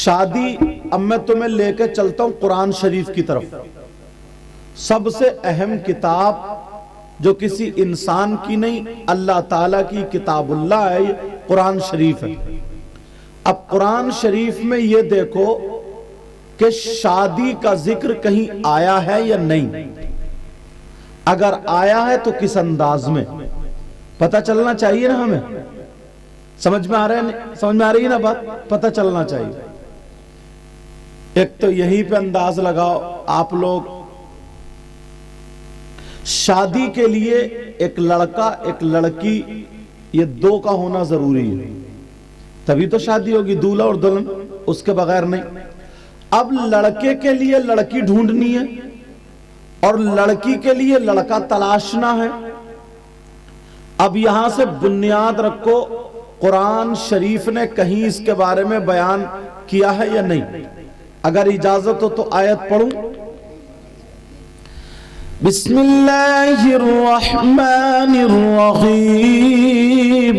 شادی، اب میں تمہیں لے کے چلتا ہوں قرآن شریف کی طرف. سب سے اہم کتاب جو کسی انسان کی نہیں، اللہ تعالیٰ کی کتاب اللہ ہے، یہ قرآن شریف ہے. اب قرآن شریف میں یہ دیکھو کہ شادی کا ذکر کہیں آیا ہے یا نہیں. اگر آیا ہے تو کس انداز میں، پتہ چلنا چاہیے نا ہمیں. سمجھ میں آ رہی ہے نا بات؟ پتہ چلنا چاہیے. ایک تو یہیں پہ انداز لگاؤ آپ لوگ، شادی کے لیے ایک لڑکا ایک لڑکی یہ دو کا ہونا ضروری ہے، تبھی تو شادی ہوگی، دولہا اور دلہن، اس کے بغیر نہیں. اب لڑکے کے لیے لڑکی ڈھونڈنی ہے اور لڑکی کے لیے لڑکا تلاشنا ہے. اب یہاں سے بنیاد رکھو، قرآن شریف نے کہیں اس کے بارے میں بیان کیا ہے یا نہیں؟ اگر اجازت ہو تو آیت پڑھوں. بسم اللہ الرحمن الرحیم.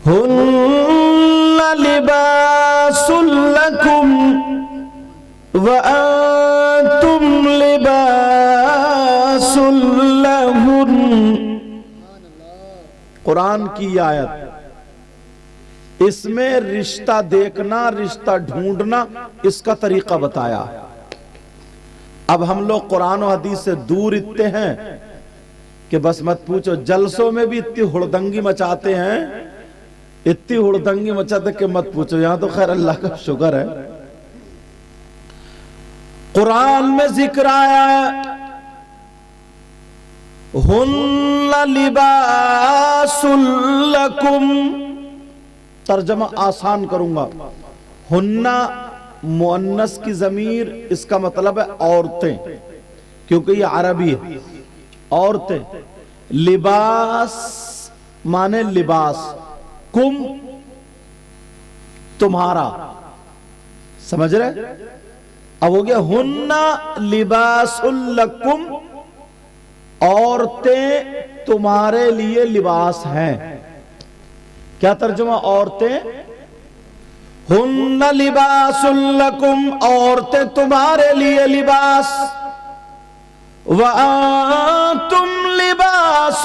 ہن لباس لکم وانتم لباس لہن. قرآن کی آیت، اس میں رشتہ دیکھنا، رشتہ ڈھونڈنا، اس کا طریقہ بتایا. اب ہم لوگ قرآن و حدیث سے دور اتنے ہیں کہ بس مت پوچھو. جلسوں میں بھی اتنی ہڑدنگی مچاتے ہیں، اتنی ہڑدنگی مچاتے کہ مت پوچھو. یہاں تو خیر اللہ کا شکر ہے قرآن میں ذکر آیا ہے ہن لباس لکم. ترجمہ آسان کروں گا. ہنہ مؤنث کی ضمیر، اس کا مطلب ہے عورتیں، کیونکہ یہ عربی ہے. عورتیں. لباس مانے لباس، کم تمہارا. سمجھ رہے؟ اب ہو گیا ہنہ لباس لکم، عورتیں تمہارے لیے لباس ہیں. کیا ترجمہ؟ عورتیں ہن لباس لکم، عورتیں تمہارے لیے لباس، وانتم لباس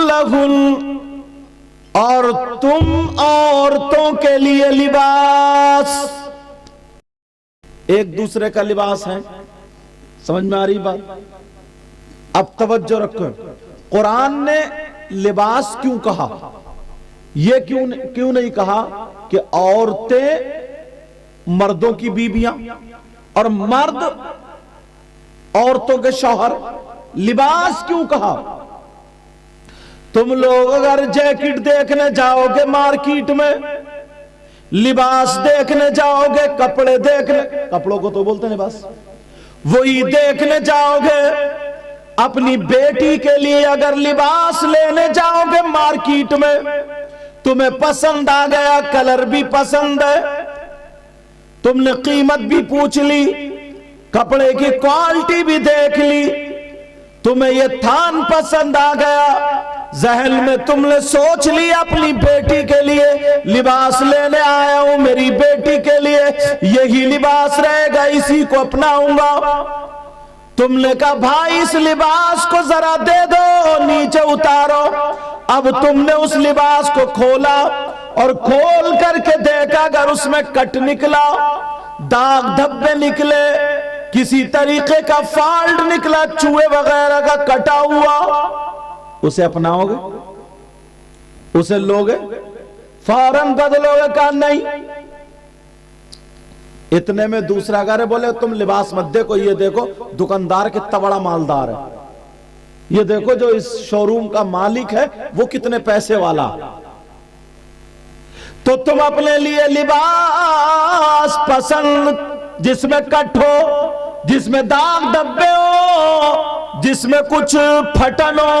لہن، اور تم عورتوں کے لیے لباس. ایک دوسرے کا لباس ہے. سمجھ میں آ رہی بات؟ اب توجہ رکھو، قرآن نے لباس کیوں کہا؟ یہ کیوں نہیں کہا کہ عورتیں مردوں کی بیویاں اور مرد عورتوں کے شوہر؟ لباس کیوں کہا؟ تم لوگ اگر جیکٹ دیکھنے جاؤ گے مارکیٹ میں، لباس دیکھنے جاؤ گے، کپڑے دیکھنے، کپڑوں کو تو بولتے ہیں لباس، وہی دیکھنے جاؤ گے. اپنی بیٹی کے لیے اگر لباس لینے جاؤ گے مارکیٹ میں، تمہیں پسند آ گیا، کلر بھی پسند ہے، تم نے قیمت بھی پوچھ لی، کپڑے کی کوالٹی بھی دیکھ لی، تمہیں یہ تھان پسند آ گیا، ذہن میں تم نے سوچ لی اپنی بیٹی کے لیے لباس لینے آیا ہوں، میری بیٹی کے لیے یہی لباس رہے گا، اسی کو اپناؤں گا. تم نے کہا بھائی اس لباس کو ذرا دے دو، نیچے اتارو. اب تم نے اس لباس کو کھولا اور کھول کر کے دیکھا، اگر اس میں کٹ نکلا، داغ دھبے نکلے، کسی طریقے کا فالٹ نکلا، چوہے وغیرہ کا کٹا ہوا، اسے اپناؤ گے؟ اسے لوگے؟ فوراً بدلو گے؟ کہا نہیں. اتنے میں دوسرا گھر بولے تم لباس مت دیکھو، یہ دیکھو دکاندار کتنا بڑا مالدار ہے، یہ دیکھو جو اس شوروم کا مالک ہے وہ کتنے پیسے والا. تو تم اپنے لیے لباس پسند جس میں کٹ ہو، جس میں داغ دبے ہو، جس میں کچھ پھٹن ہو،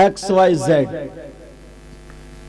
XYZ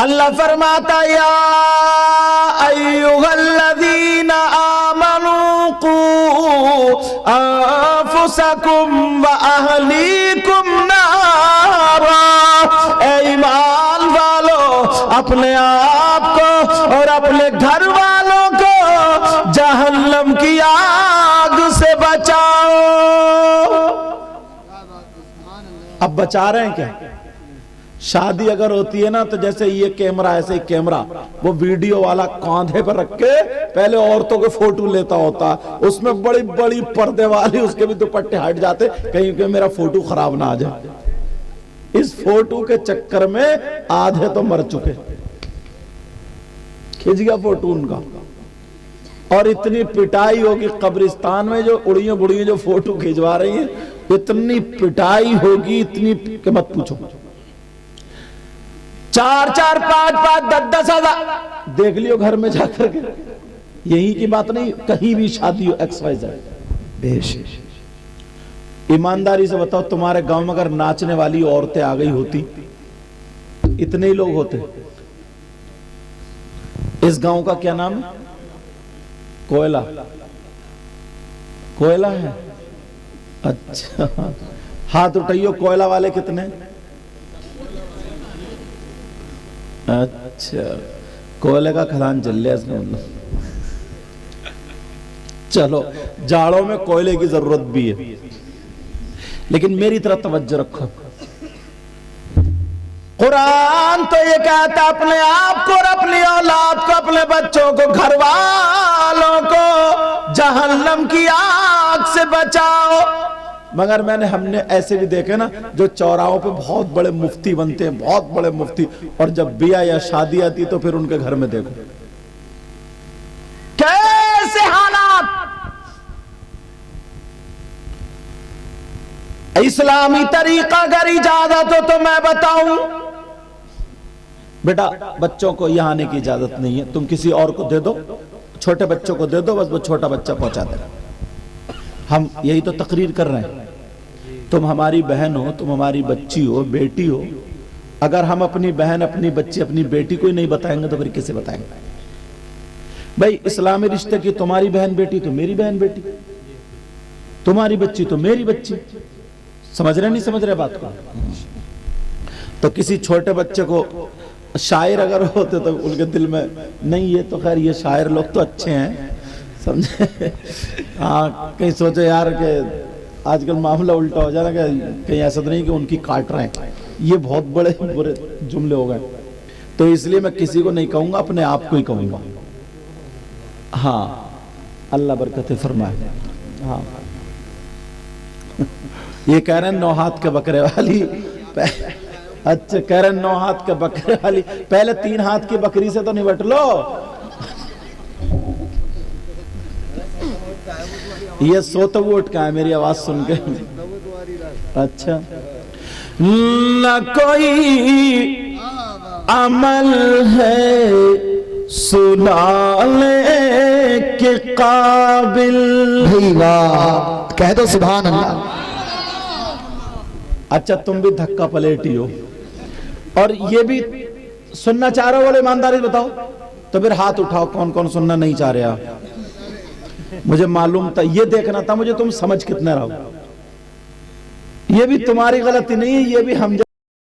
اللہ فرماتا یا ایھالذین آمنوا قوا انفسکم واہلیکم نارا، اے ایمان والو اپنے آپ کو اور اپنے گھر والوں کو جہنم کی آگ سے بچاؤ۔ اب بچا رہے ہیں کیا؟ شادی اگر ہوتی ہے نا تو جیسے یہ کیمرہ، ایسے ہی کیمرہ وہ ویڈیو والا کاندھے پر رکھ کے پہلے عورتوں کے فوٹو لیتا ہوتا، اس میں بڑی بڑی پردے والی اس کے بھی دوپٹے ہٹ جاتے کہیں کہ میرا فوٹو خراب نہ آ جائے۔ اس فوٹو کے چکر میں آدھے تو مر چکے، کھچ گیا فوٹو ان کا، اور اتنی پٹائی ہوگی قبرستان میں جو اڑیوں بڑیوں جو فوٹو کھچوا رہی ہیں، اتنی پٹائی ہوگی اتنی کہ مت پوچھو۔ 4 4 5 5 10 10 ہزار دیکھ لیو گھر میں جا کر کے، یہی کی بات نہیں، کہیں بھی شادی ہو ایکس وائی زیڈ۔ بے شک ایمانداری سے بتاؤ، تمہارے گاؤں میں اگر ناچنے والی عورتیں آ گئی ہوتی، اتنے ہی لوگ ہوتے۔ اس گاؤں کا کیا نام ہے؟ کوئلہ۔ کوئلہ ہے؟ اچھا ہاتھ اٹھائیو، کوئلہ والے کتنے؟ اچھا کوئلے کا کھدان چل لیا اس نے۔ چلو جاڑوں میں کوئلے کی ضرورت بھی ہے، لیکن میری طرف توجہ رکھو۔ قرآن تو یہ کہتا اپنے آپ کو اور اپنی اولاد کو، اپنے بچوں کو، گھر والوں کو جہنم کی آگ سے بچاؤ۔ مگر ہم نے ایسے بھی دیکھے نا جو چوراہوں پہ بہت بڑے مفتی بنتے ہیں، بہت بڑے مفتی، اور جب بیاہ یا شادی آتی تو پھر ان کے گھر میں دیکھو کیسے حالات۔ اسلامی طریقہ اگر اجازت ہو تو میں بتاؤں، بیٹا بچوں کو یہاں آنے کی اجازت نہیں ہے، تم کسی اور کو دے دو، چھوٹے بچوں کو دے دو، بس وہ چھوٹا بچہ پہنچا دے۔ ہم یہی تو تقریر کر رہے ہیں۔ تم ہماری بہن ہو، تم ہماری بچی ہو، بیٹی ہو، اگر ہم اپنی بہن، اپنی بچی، اپنی بیٹی کو ہی نہیں بتائیں گے تو پھر کسے بتائیں گے؟ بھائی اسلامی رشتے کی تمہاری بہن بیٹی تو میری بہن بیٹی، تمہاری بچی تو میری بچی۔ سمجھ رہے نہیں سمجھ رہے بات کو؟ تو کسی چھوٹے بچے کو شاعر اگر ہوتے تو ان کے دل میں نہیں، یہ تو خیر یہ شاعر لوگ تو اچھے ہیں، سمجھے؟ ہاں کہیں سوچے یار کہ آج کل معاملہ الٹا ہو جائے نا کہ کہیں ایسا تو نہیں کہ ان کی کاٹ رہے ہیں، یہ بہت بڑے برے جملے ہو گئے۔ تو اس لیے میں کسی کو نہیں کہوں گا، اپنے آپ کو ہی کہوں گا۔ ہاں اللہ برکت فرمائے۔ ہاں یہ کہہ رہے ہیں 9 ہاتھ کے بکرے والی، اچھا کہہ رہے ہیں 9 ہاتھ کے بکرے والی، پہلے 3 ہاتھ کی بکری سے تو نمٹ لو۔ یہ سوتا وہ اٹھکا ہے میری آواز سن کے۔ اچھا نہ کوئی عمل ہے سنانے کے قابل، بھئی واہ کہہ دو سبحان اللہ۔ اچھا تم بھی دھکا پلیٹی ہو اور یہ بھی سننا چاہ رہے ہو، بولے ایمانداری بتاؤ تو پھر ہاتھ اٹھاؤ کون کون سننا نہیں چاہ رہے آپ۔ مجھے معلوم تھا، یہ دیکھنا تھا مجھے تم سمجھ کتنے رہو۔ یہ بھی تمہاری غلطی نہیں ہے، یہ بھی ہم